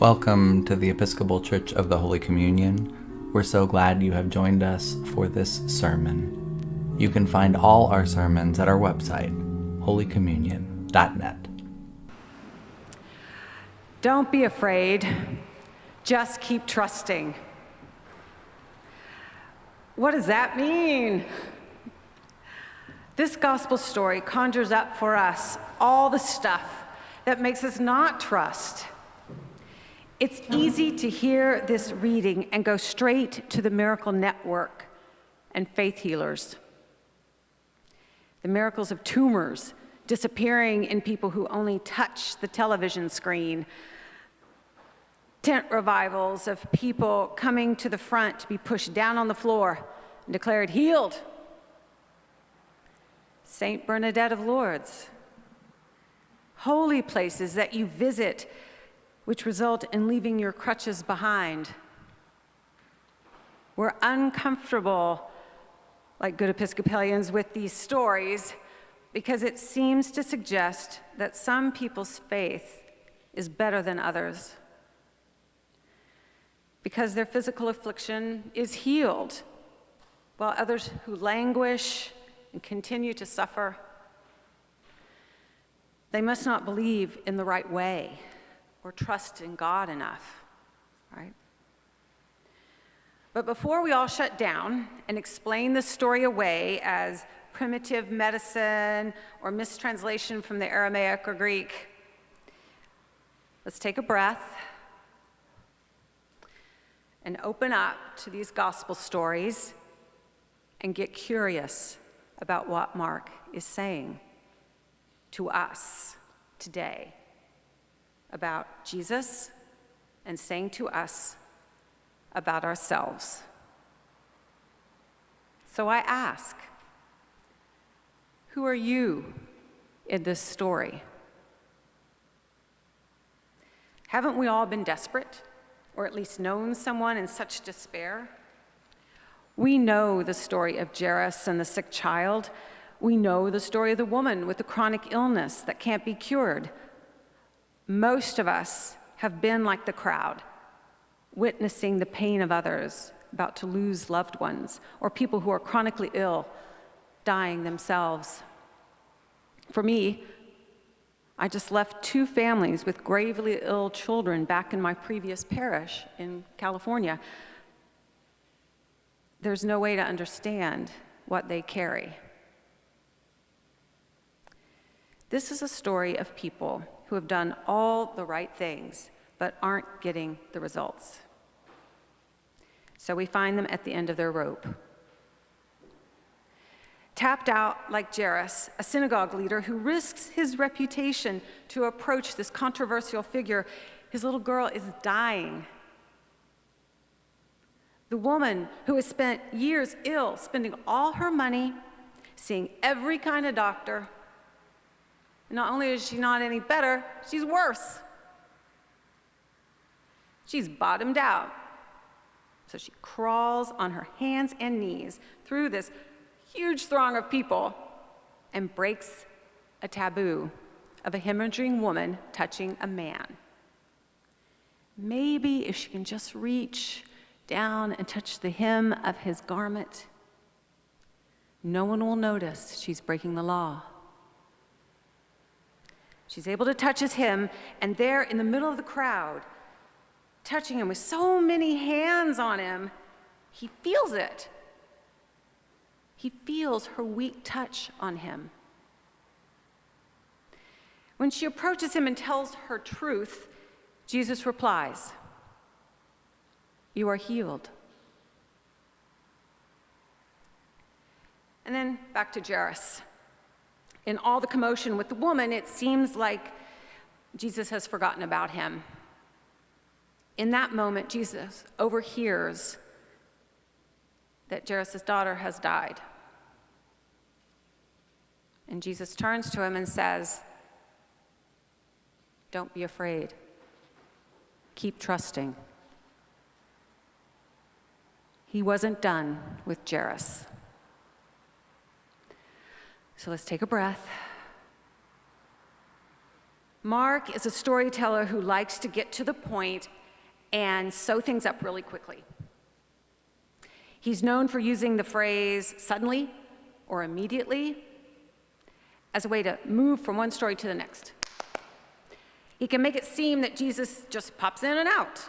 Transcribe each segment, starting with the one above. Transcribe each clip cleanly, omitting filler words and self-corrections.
Welcome to the Episcopal Church of the Holy Communion. We're so glad you have joined us for this sermon. You can find all our sermons at our website, holycommunion.net. Don't be afraid, just keep trusting. What does that mean? This gospel story conjures up for us all the stuff that makes us not trust. It's easy to hear this reading and go straight to the miracle network and faith healers. The miracles of tumors disappearing in people who only touch the television screen. Tent revivals of people coming to the front to be pushed down on the floor and declared healed. Saint Bernadette of Lourdes. Holy places that you visit which result in leaving your crutches behind. We're uncomfortable, like good Episcopalians, with these stories because it seems to suggest that some people's faith is better than others, because their physical affliction is healed, while others who languish and continue to suffer, they must not believe in the right way or trust in God enough, right? But before we all shut down and explain the story away as primitive medicine or mistranslation from the Aramaic or Greek, let's take a breath and open up to these gospel stories and get curious about what Mark is saying to us today about Jesus and saying to us about ourselves. So I ask, who are you in this story? Haven't we all been desperate, or at least known someone in such despair? We know the story of Jairus and the sick child. We know the story of the woman with the chronic illness that can't be cured. Most of us have been like the crowd, witnessing the pain of others about to lose loved ones, or people who are chronically ill, dying themselves. For me, I just left 2 families with gravely ill children back in my previous parish in California. There's no way to understand what they carry. This is a story of people who have done all the right things, but aren't getting the results. So we find them at the end of their rope. Tapped out like Jairus, a synagogue leader who risks his reputation to approach this controversial figure. His little girl is dying. The woman who has spent years ill, spending all her money, seeing every kind of doctor. Not only is she not any better, she's worse. She's bottomed out. So she crawls on her hands and knees through this huge throng of people and breaks a taboo of a hemorrhaging woman touching a man. Maybe if she can just reach down and touch the hem of his garment, no one will notice she's breaking the law. She's able to touch his hem, and there in the middle of the crowd, touching him with so many hands on him, he feels it. He feels her weak touch on him. When she approaches him and tells her truth, Jesus replies, "You are healed." And then back to Jairus. In all the commotion with the woman, it seems like Jesus has forgotten about him. In that moment, Jesus overhears that Jairus' daughter has died. And Jesus turns to him and says, "Don't be afraid. Keep trusting." He wasn't done with Jairus. So let's take a breath Mark is a storyteller who likes to get to the point and sew things up really quickly. He's known for using the phrase suddenly or immediately as a way to move from one story to the next. He can make it seem that Jesus just pops in and out.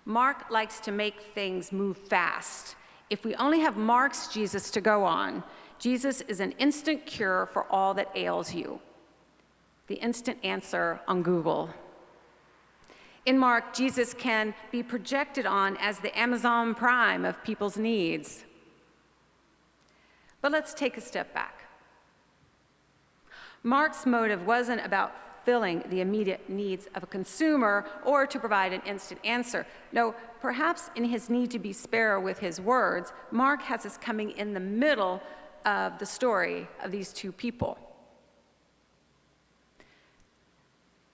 Mark likes to make things move fast. If we only have Mark's Jesus to go on, Jesus is an instant cure for all that ails you. The instant answer on Google. In Mark, Jesus can be projected on as the Amazon Prime of people's needs. But let's take a step back. Mark's motive wasn't about filling the immediate needs of a consumer or to provide an instant answer. No, perhaps in his need to be spare with his words, Mark has us coming in the middle of the story of these two people.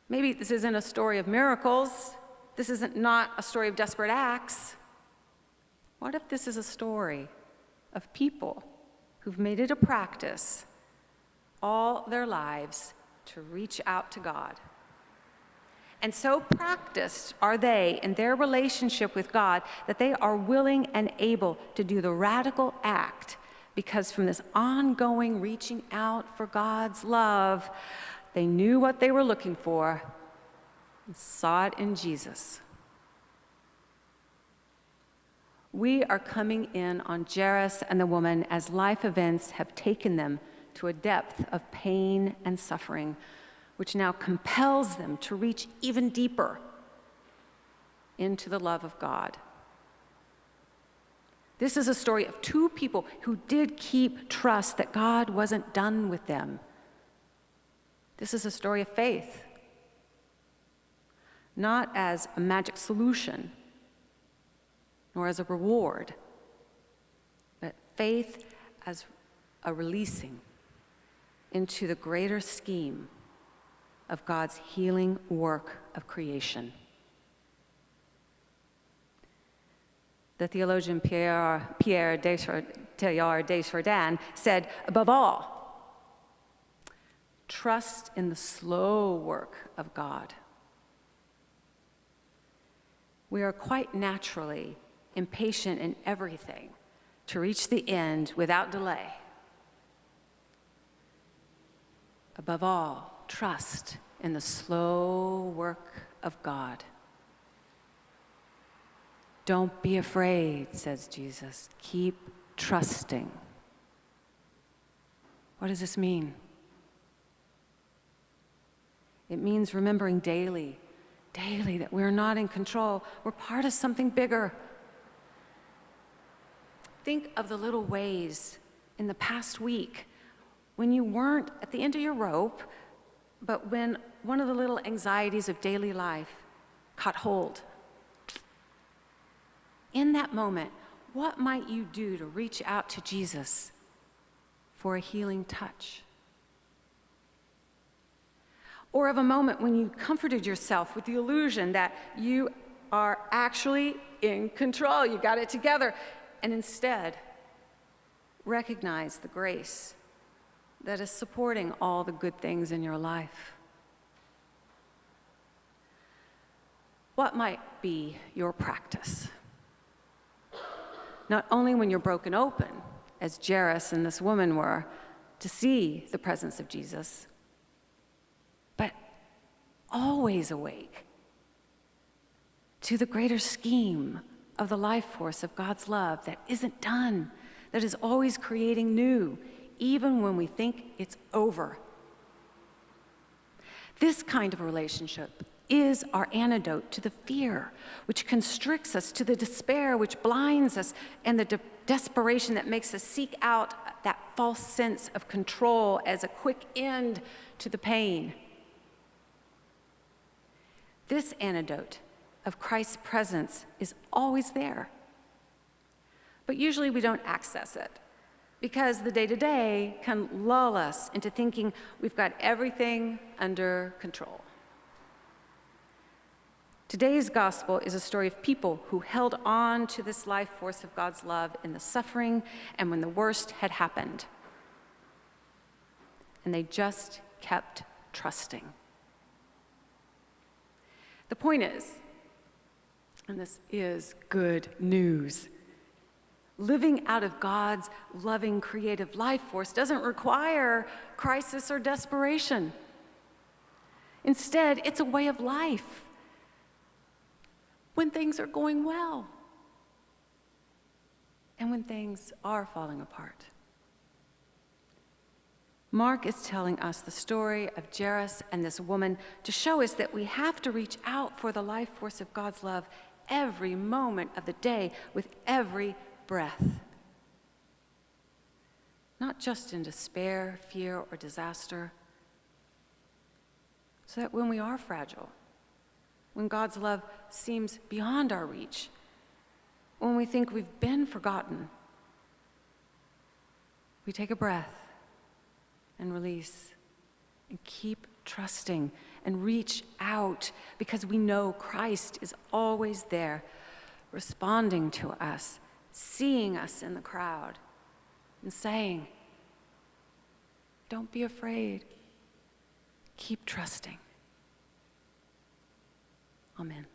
Maybe this isn't a story of miracles. This isn't not a story of desperate acts. What if this is a story of people who've made it a practice all their lives to reach out to God? And so practiced are they in their relationship with God that they are willing and able to do the radical act, because from this ongoing reaching out for God's love, they knew what they were looking for and saw it in Jesus. We are coming in on Jairus and the woman as life events have taken them to a depth of pain and suffering, which now compels them to reach even deeper into the love of God. This is a story of two people who did keep trust that God wasn't done with them. This is a story of faith, not as a magic solution, nor as a reward, but faith as a releasing into the greater scheme of God's healing work of creation. The theologian Pierre Teilhard de Chardin said, above all, trust in the slow work of God. We are quite naturally impatient in everything to reach the end without delay. Above all, trust in the slow work of God. Don't be afraid, says Jesus. Keep trusting. What does this mean? It means remembering daily that we're not in control. We're part of something bigger. Think of the little ways in the past week when you weren't at the end of your rope, but when one of the little anxieties of daily life caught hold. In that moment, what might you do to reach out to Jesus for a healing touch? Or of a moment when you comforted yourself with the illusion that you are actually in control, you got it together, and instead recognize the grace that is supporting all the good things in your life. What might be your practice? Not only when you're broken open, as Jairus and this woman were, to see the presence of Jesus, but always awake to the greater scheme of the life force of God's love that isn't done, that is always creating new, even when we think it's over. This kind of relationship is our antidote to the fear, which constricts us, to the despair, which blinds us, and the desperation that makes us seek out that false sense of control as a quick end to the pain. This antidote of Christ's presence is always there. But usually we don't access it because the day-to-day can lull us into thinking we've got everything under control. Today's gospel is a story of people who held on to this life force of God's love in the suffering and when the worst had happened. And they just kept trusting. The point is, and this is good news, living out of God's loving creative life force doesn't require crisis or desperation. Instead, it's a way of life when things are going well and when things are falling apart. Mark is telling us the story of Jairus and this woman to show us that we have to reach out for the life force of God's love every moment of the day with every breath. Not just in despair, fear, or disaster, so that when we are fragile, when God's love seems beyond our reach, when we think we've been forgotten, we take a breath and release and keep trusting and reach out because we know Christ is always there, responding to us, seeing us in the crowd, and saying, "Don't be afraid. Keep trusting." Amen.